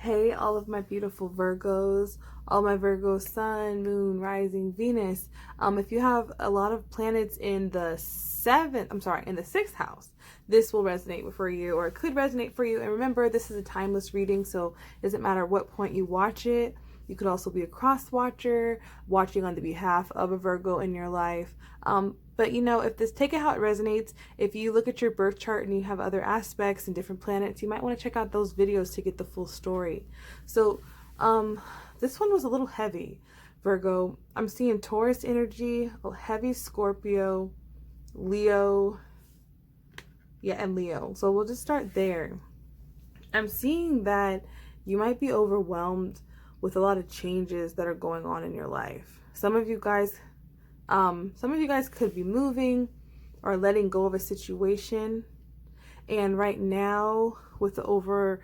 Hey, all of my beautiful Virgos, all my Virgo Sun, Moon, Rising, Venus. If you have a lot of planets in the in the sixth house, this will resonate for you, or it could resonate for you. And remember, this is a timeless reading, so it doesn't matter what point you watch it. You could also be a cross watcher, watching on the behalf of a Virgo in your life. But if this, take it how it resonates. If you look at your birth chart and you have other aspects and different planets, you might want to check out those videos to get the full story. So, this one was a little heavy, Virgo. I'm seeing Taurus energy, a heavy Scorpio, Leo, and Leo. So we'll just start there. I'm seeing that you might be overwhelmed with a lot of changes that are going on in your life. Some of you guys could be moving or letting go of a situation. And right now, with the overall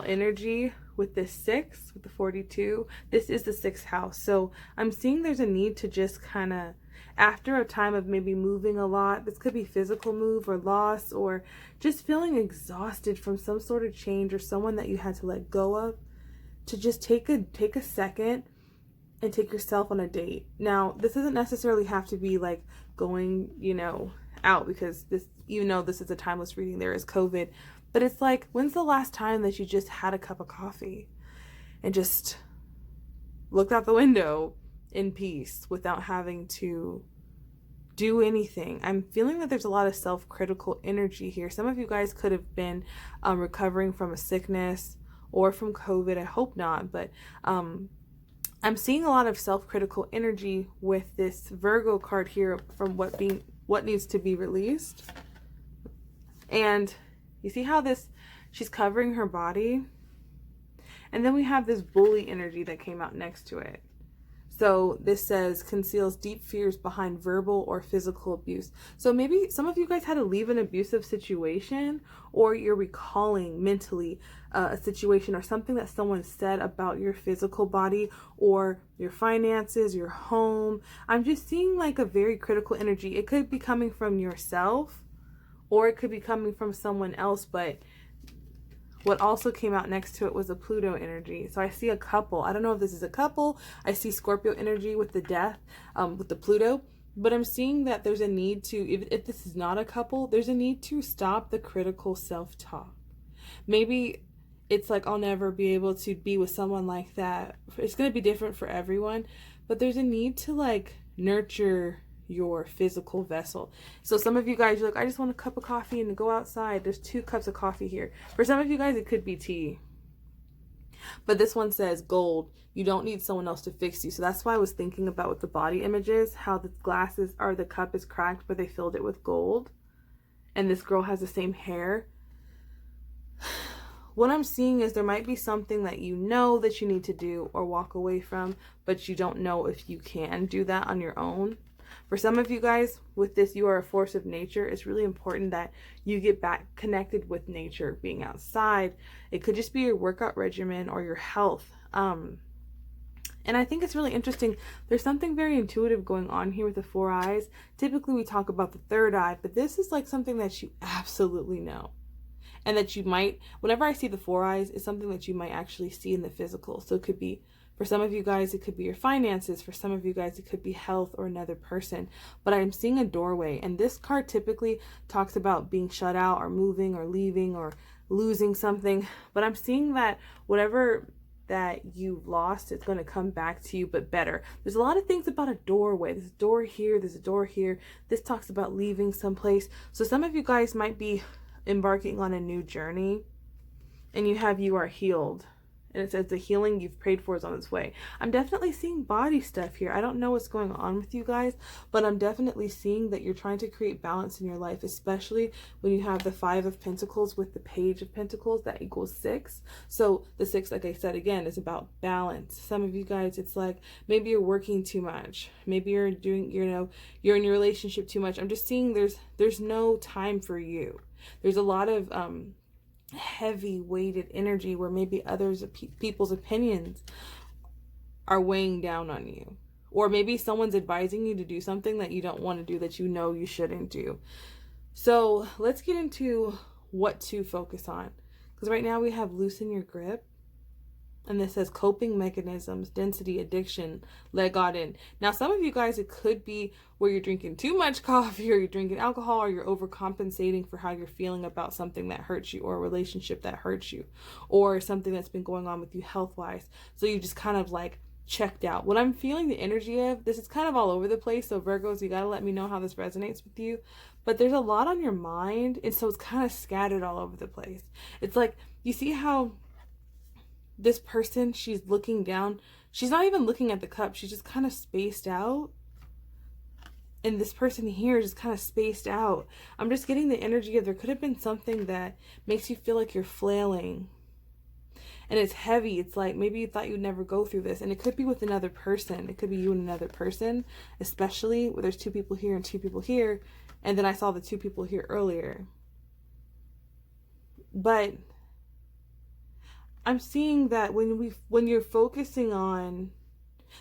energy, with this 6, with the 42, this is the 6th house. So I'm seeing there's a need to just kind of, after a time of maybe moving a lot, this could be physical move or loss, or just feeling exhausted from some sort of change or someone that you had to let go of, to just take a second and take yourself on a date. Now, this doesn't necessarily have to be like going, out, because this, even though this is a timeless reading, there is COVID, but it's like, when's the last time that you just had a cup of coffee and just looked out the window in peace without having to do anything? I'm feeling that there's a lot of self-critical energy here. Some of you guys could have been recovering from a sickness or from COVID. I hope not, but I'm seeing a lot of self-critical energy with this Virgo card here from what needs to be released. And you see how she's covering her body, and then we have this bully energy that came out next to it. So this says conceals deep fears behind verbal or physical abuse. So maybe some of you guys had to leave an abusive situation, or you're recalling mentally a situation or something that someone said about your physical body or your finances, your home. I'm just seeing like a very critical energy. It could be coming from yourself, or it could be coming from someone else, but what also came out next to it was a Pluto energy. So I see a couple. I don't know if this is a couple. I see Scorpio energy with the death, with the Pluto. But I'm seeing that there's a need to, if this is not a couple, there's a need to stop the critical self-talk. Maybe it's like, I'll never be able to be with someone like that. It's going to be different for everyone. But there's a need to like nurture your physical vessel. So some of you guys, you're like, I just want a cup of coffee and to go outside. There's 2 cups of coffee here. For some of you guys, it could be tea. But this one says gold. You don't need someone else to fix you. So that's why I was thinking about with the body images, how the glasses or the cup is cracked, but they filled it with gold. And this girl has the same hair. What I'm seeing is there might be something that you know that you need to do or walk away from, but you don't know if you can do that on your own. For some of you guys, with this, you are a force of nature. It's really important that you get back connected with nature, being outside. It could just be your workout regimen or your health. And I think it's really interesting. There's something very intuitive going on here with the 4 eyes. Typically, we talk about the 3rd eye, but this is like something that you absolutely know. And that you might, whenever I see the 4 eyes, it's something that you might actually see in the physical. So it could be, for some of you guys, it could be your finances. For some of you guys, it could be health or another person. But I'm seeing a doorway. And this card typically talks about being shut out or moving or leaving or losing something. But I'm seeing that whatever that you lost, it's going to come back to you, but better. There's a lot of things about a doorway. There's a door here. There's a door here. This talks about leaving someplace. So some of you guys might be embarking on a new journey, and you are healed. And it says the healing you've prayed for is on its way. I'm definitely seeing body stuff here. I don't know what's going on with you guys, but I'm definitely seeing that you're trying to create balance in your life, especially when you have the 5 of Pentacles with the Page of Pentacles. That equals 6. So the 6, like I said, again, is about balance. Some of you guys, it's like maybe you're working too much. Maybe you're doing, you're in your relationship too much. I'm just seeing there's no time for you. There's a lot of heavy weighted energy where maybe people's opinions are weighing down on you, or maybe someone's advising you to do something that you don't want to do, that you know you shouldn't do. So let's get into what to focus on, because right now we have loosen your grip, And this says coping mechanisms, density, addiction, let God in. Now, some of you guys, it could be where you're drinking too much coffee, or you're drinking alcohol, or you're overcompensating for how you're feeling about something that hurts you, or a relationship that hurts you, or something that's been going on with you health-wise. So you just kind of like checked out. What I'm feeling the energy of, this is kind of all over the place. So Virgos, you got to let me know how this resonates with you. But there's a lot on your mind. And so it's kind of scattered all over the place. It's like, you see how this person, she's looking down. She's not even looking at the cup. She's just kind of spaced out. And this person here is just kind of spaced out. I'm just getting the energy of there could have been something that makes you feel like you're flailing. And it's heavy. It's like maybe you thought you'd never go through this. And it could be with another person. It could be you and another person. Especially where there's 2 people here and 2 people here. And then I saw the 2 people here earlier. But I'm seeing that when you're focusing on,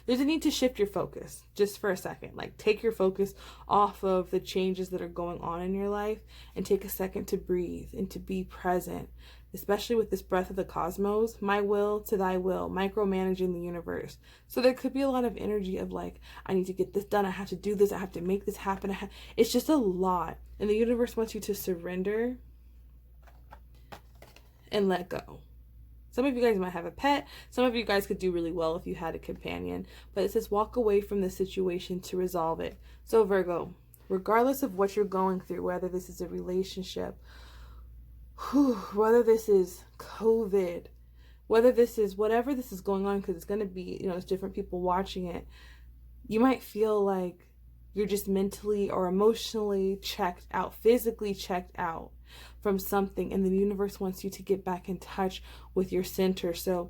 there's a need to shift your focus just for a second. Like, take your focus off of the changes that are going on in your life and take a second to breathe and to be present, especially with this breath of the cosmos, my will to thy will, micromanaging the universe. So there could be a lot of energy of like, I need to get this done. I have to do this. I have to make this happen. It's just a lot. And the universe wants you to surrender and let go. Some of you guys might have a pet. Some of you guys could do really well if you had a companion. But it says walk away from the situation to resolve it. So Virgo, regardless of what you're going through, whether this is a relationship, whether this is COVID, whether this is whatever this is going on, because it's going to be, it's different people watching it. You might feel like you're just mentally or emotionally checked out, physically checked out from something, and the universe wants you to get back in touch with your center. So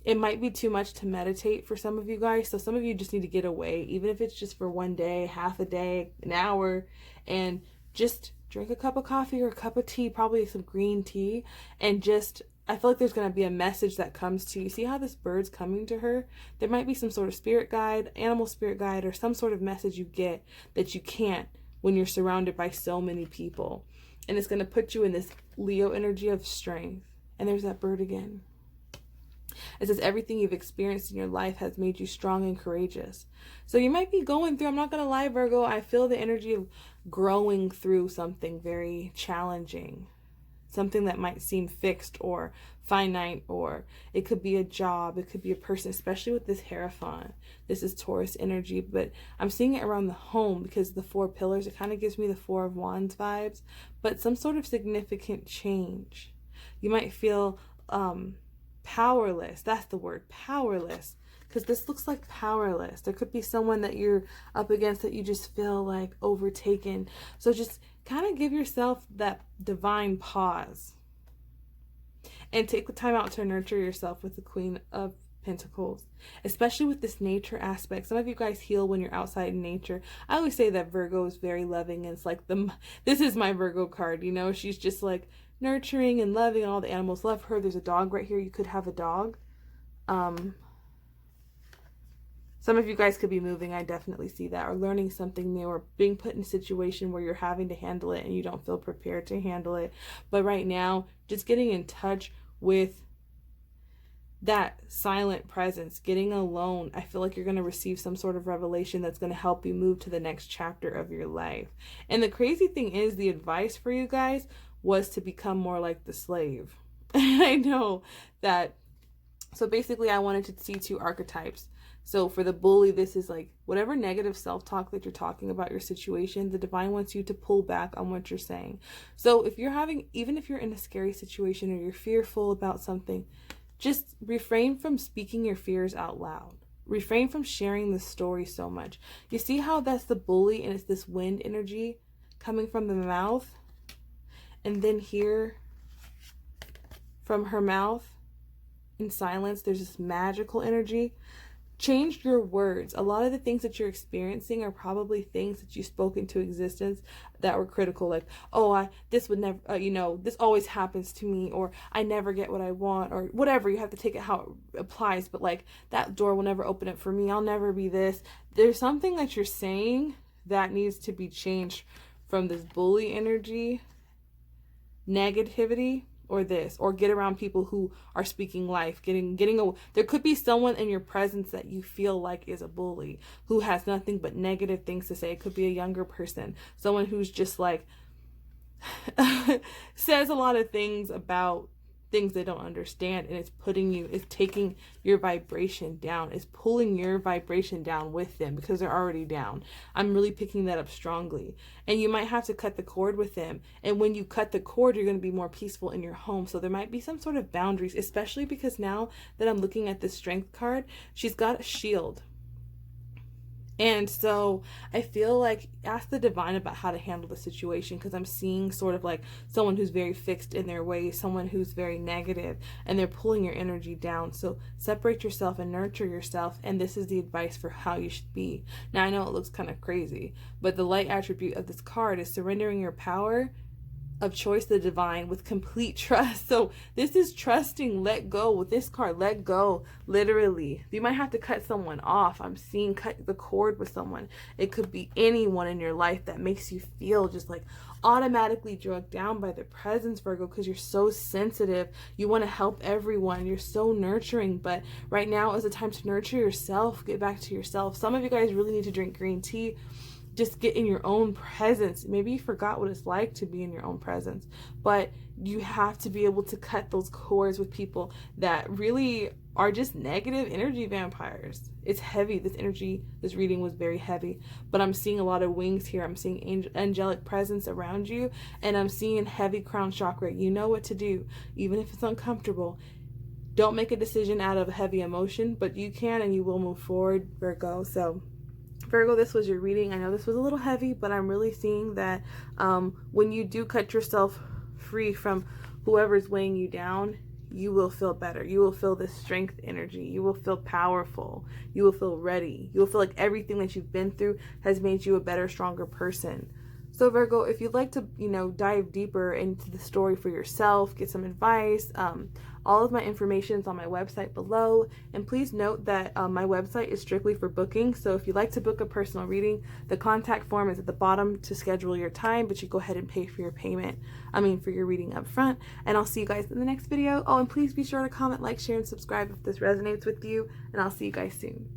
it might be too much to meditate for some of you guys. So some of you just need to get away, even if it's just for one day, half a day, an hour, and just drink a cup of coffee or a cup of tea, probably some green tea, and just, I feel like there's going to be a message that comes to you. See how this bird's coming to her? There might be some sort of spirit guide, animal spirit guide, or some sort of message you get that you can't when you're surrounded by so many people. And it's going to put you in this Leo energy of strength. And there's that bird again. It says everything you've experienced in your life has made you strong and courageous. So you might be going through, I'm not going to lie, Virgo, I feel the energy of growing through something very challenging. Something that might seem fixed or finite, or it could be a job, it could be a person, especially with this Hierophant. This is Taurus energy, but I'm seeing it around the home because the 4 pillars, it kind of gives me the 4 of Wands vibes, but some sort of significant change. You might feel powerless. That's the word, powerless, because this looks like powerless. There could be someone that you're up against that you just feel like overtaken. So just kind of give yourself that divine pause and take the time out to nurture yourself with the Queen of Pentacles, especially with this nature aspect. Some of you guys heal when you're outside in nature. I always say that Virgo is very loving, and it's like this is my Virgo card, she's just like nurturing and loving, and all the animals love her. There's a dog right here. You could have a dog. Some of you guys could be moving. I definitely see that, or learning something new, or being put in a situation where you're having to handle it and you don't feel prepared to handle it. But right now, just getting in touch with that silent presence, getting alone. I feel like you're going to receive some sort of revelation that's going to help you move to the next chapter of your life. And the crazy thing is, the advice for you guys was to become more like the slave. I know that. So basically, I wanted to see 2 archetypes. So for the bully, this is like whatever negative self-talk that you're talking about your situation, the divine wants you to pull back on what you're saying. So if you're even if you're in a scary situation or you're fearful about something, just refrain from speaking your fears out loud. Refrain from sharing the story so much. You see how that's the bully, and it's this wind energy coming from the mouth, and then here from her mouth in silence, there's this magical energy. Change your words. A lot of the things that you're experiencing are probably things that you spoke into existence that were critical, like, this would never, this always happens to me, or I never get what I want, or whatever. You have to take it how it applies, but like, that door will never open it for me. I'll never be this. There's something that you're saying that needs to be changed from this bully energy, negativity, or this, or get around people who are speaking life, there could be someone in your presence that you feel like is a bully, who has nothing but negative things to say. It could be a younger person, someone who's just like says a lot of things about things they don't understand, and it's taking your vibration down. It's pulling your vibration down with them because they're already down. I'm really picking that up strongly. And you might have to cut the cord with them. And when you cut the cord, you're going to be more peaceful in your home. So there might be some sort of boundaries, especially because now that I'm looking at the Strength card, she's got a shield. And so I feel like ask the divine about how to handle the situation, because I'm seeing sort of like someone who's very fixed in their ways, someone who's very negative, and they're pulling your energy down. So separate yourself and nurture yourself. And this is the advice for how you should be. Now, I know it looks kind of crazy, but the light attribute of this card is surrendering your power of choice to the divine with complete trust. So this is trusting, let go. With this card, let go, literally. You might have to cut someone off. I'm seeing cut the cord with someone. It could be anyone in your life that makes you feel just like automatically drugged down by their presence, Virgo, because you're so sensitive. You want to help everyone. You're so nurturing, but right now is the time to nurture yourself. Get back to yourself. Some of you guys really need to drink green tea. Just get in your own presence. Maybe you forgot what it's like to be in your own presence, but you have to be able to cut those cords with people that really are just negative energy vampires. It's heavy. This energy, this reading was very heavy, but I'm seeing a lot of wings here. I'm seeing angelic presence around you, and I'm seeing heavy crown chakra. You know what to do, even if it's uncomfortable. Don't make a decision out of heavy emotion, but you can and you will move forward, Virgo. So Virgo, this was your reading. I know this was a little heavy, but I'm really seeing that when you do cut yourself free from whoever's weighing you down, you will feel better. You will feel this strength energy. You will feel powerful. You will feel ready. You will feel like everything that you've been through has made you a better, stronger person. So Virgo, if you'd like to, dive deeper into the story for yourself, get some advice, all of my information is on my website below. And please note that my website is strictly for booking. So if you'd like to book a personal reading, the contact form is at the bottom to schedule your time, but you go ahead and pay for your for your reading up front. And I'll see you guys in the next video. Oh, and please be sure to comment, like, share, and subscribe if this resonates with you. And I'll see you guys soon.